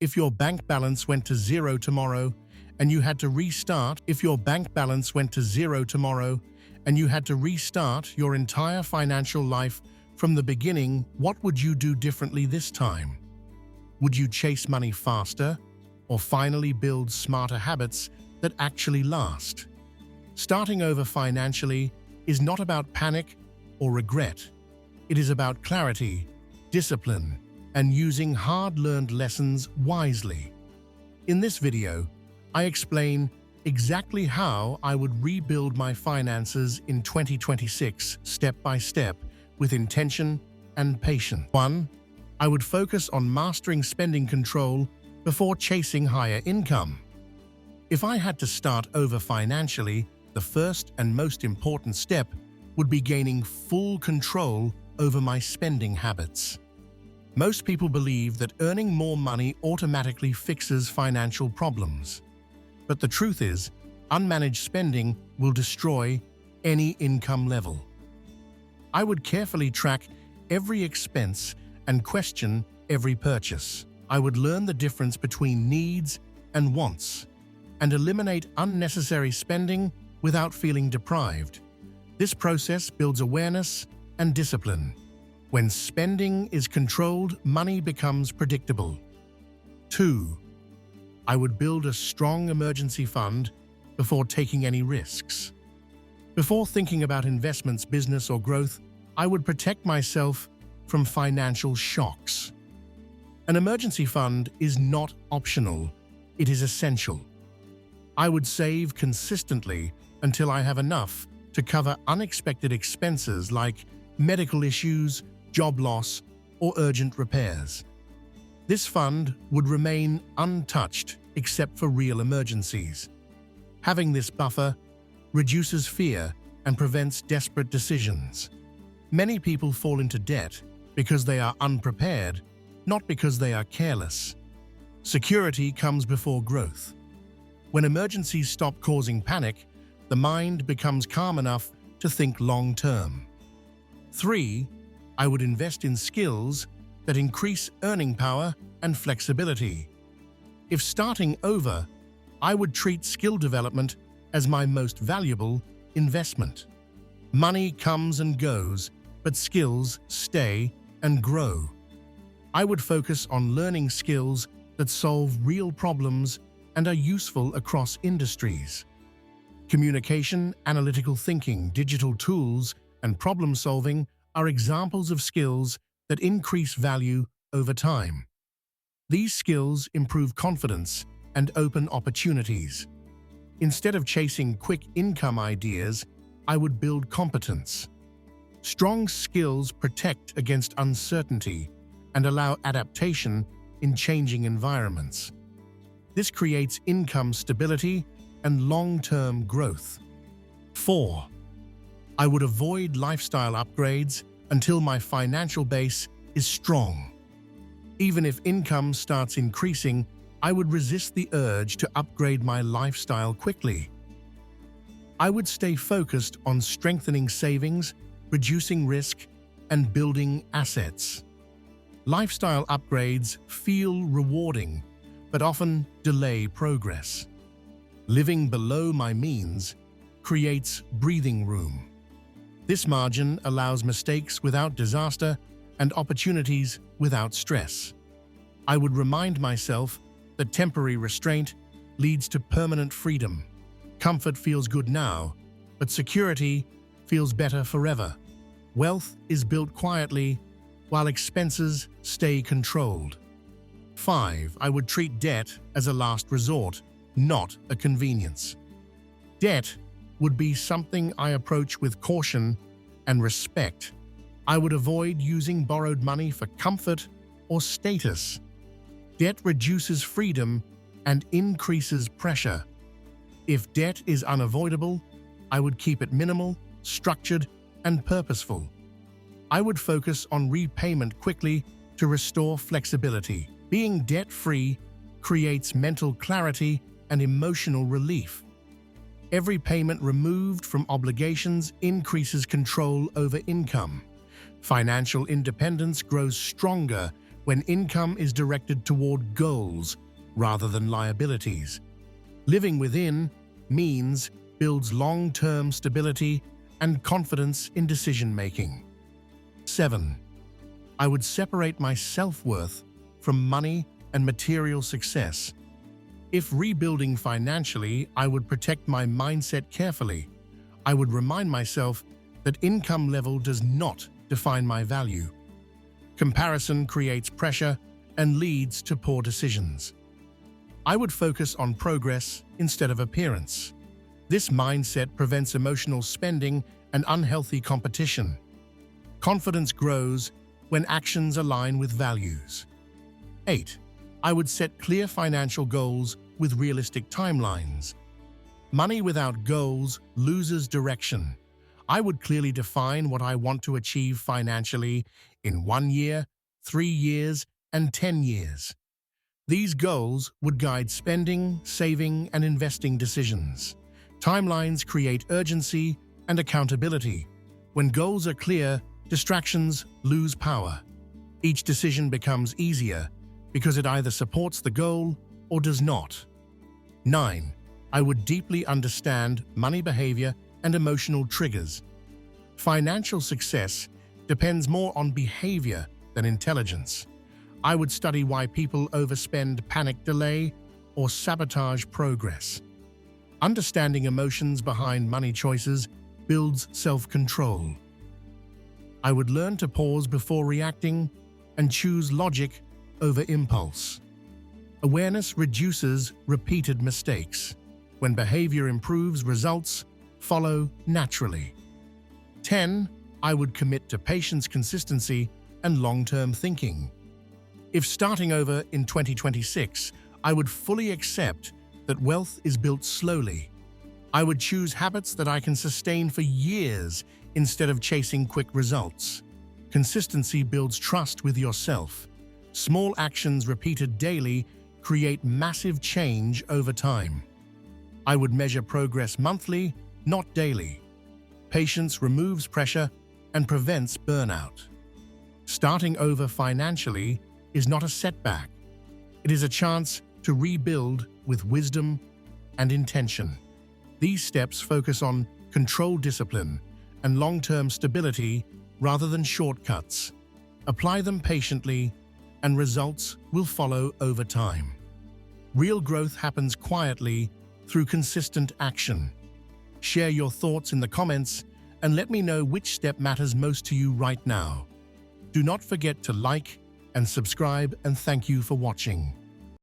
If your bank balance went to zero tomorrow and you had to restart, your entire financial life from the beginning, what would you do differently this time? Would you chase money faster or finally build smarter habits that actually last? Starting over financially is not about panic or regret. It is about clarity, discipline, and using hard-learned lessons wisely. In this video, I explain exactly how I would rebuild my finances in 2026 step by step with intention and patience. 1. I would focus on mastering spending control before chasing higher income. If I had to start over financially, the first and most important step would be gaining full control over my spending habits. Most people believe that earning more money automatically fixes financial problems. But the truth is, unmanaged spending will destroy any income level. I would carefully track every expense and question every purchase. I would learn the difference between needs and wants, and eliminate unnecessary spending without feeling deprived. This process builds awareness and discipline. When spending is controlled, money becomes predictable. 2. I would build a strong emergency fund before taking any risks. Before thinking about investments, business, or growth, I would protect myself from financial shocks. An emergency fund is not optional, it is essential. I would save consistently until I have enough to cover unexpected expenses like medical issues, job loss, or urgent repairs. This fund would remain untouched except for real emergencies. Having this buffer reduces fear and prevents desperate decisions. Many people fall into debt because they are unprepared, not because they are careless. Security comes before growth. When emergencies stop causing panic, the mind becomes calm enough to think long-term. 3. I would invest in skills that increase earning power and flexibility. If starting over, I would treat skill development as my most valuable investment. Money comes and goes, but skills stay and grow. I would focus on learning skills that solve real problems and are useful across industries. Communication, analytical thinking, digital tools, and problem-solving are examples of skills that increase value over time. These skills improve confidence and open opportunities. Instead of chasing quick income ideas, I would build competence. Strong skills protect against uncertainty and allow adaptation in changing environments. This creates income stability and long-term growth. 4. I would avoid lifestyle upgrades until my financial base is strong. Even if income starts increasing, I would resist the urge to upgrade my lifestyle quickly. I would stay focused on strengthening savings, reducing risk, and building assets. Lifestyle upgrades feel rewarding, but often delay progress. Living below my means creates breathing room. This margin allows mistakes without disaster and opportunities without stress. I would remind myself that temporary restraint leads to permanent freedom. Comfort feels good now, but security feels better forever. Wealth is built quietly, while expenses stay controlled. 5. I would treat debt as a last resort, not a convenience. Debt would be something I approach with caution and respect. I would avoid using borrowed money for comfort or status. Debt reduces freedom and increases pressure. If debt is unavoidable, I would keep it minimal, structured, and purposeful. I would focus on repayment quickly to restore flexibility. Being debt-free creates mental clarity and emotional relief. Every payment removed from obligations increases control over income. Financial independence grows stronger when income is directed toward goals rather than liabilities. Living within means builds long-term stability and confidence in decision-making. 7. I would separate my self-worth from money and material success. If rebuilding financially, I would protect my mindset carefully. I would remind myself that income level does not define my value. Comparison creates pressure and leads to poor decisions. I would focus on progress instead of appearance. This mindset prevents emotional spending and unhealthy competition. Confidence grows when actions align with values. 8. I would set clear financial goals with realistic timelines. Money without goals loses direction. I would clearly define what I want to achieve financially in 1 year, 3 years, and 10 years. These goals would guide spending, saving, and investing decisions. Timelines create urgency and accountability. When goals are clear, distractions lose power. Each decision becomes easier because it either supports the goal or does not. 9. I would deeply understand money behavior and emotional triggers. Financial success depends more on behavior than intelligence. I would study why people overspend, panic, delay, or sabotage progress. Understanding emotions behind money choices builds self-control. I would learn to pause before reacting and choose logic over impulse. Awareness reduces repeated mistakes. When behavior improves, results follow naturally. 10. I would commit to patience, consistency, and long-term thinking. If starting over in 2026, I would fully accept that wealth is built slowly. I would choose habits that I can sustain for years instead of chasing quick results. Consistency builds trust with yourself. Small actions repeated daily create massive change over time. I would measure progress monthly, not daily. Patience removes pressure and prevents burnout. Starting over financially is not a setback. It is a chance to rebuild with wisdom and intention. These steps focus on controlled discipline and long-term stability rather than shortcuts. Apply them patiently, and results will follow over time. Real growth happens quietly through consistent action. Share your thoughts in the comments and let me know which step matters most to you right now. Do not forget to like and subscribe, and thank you for watching.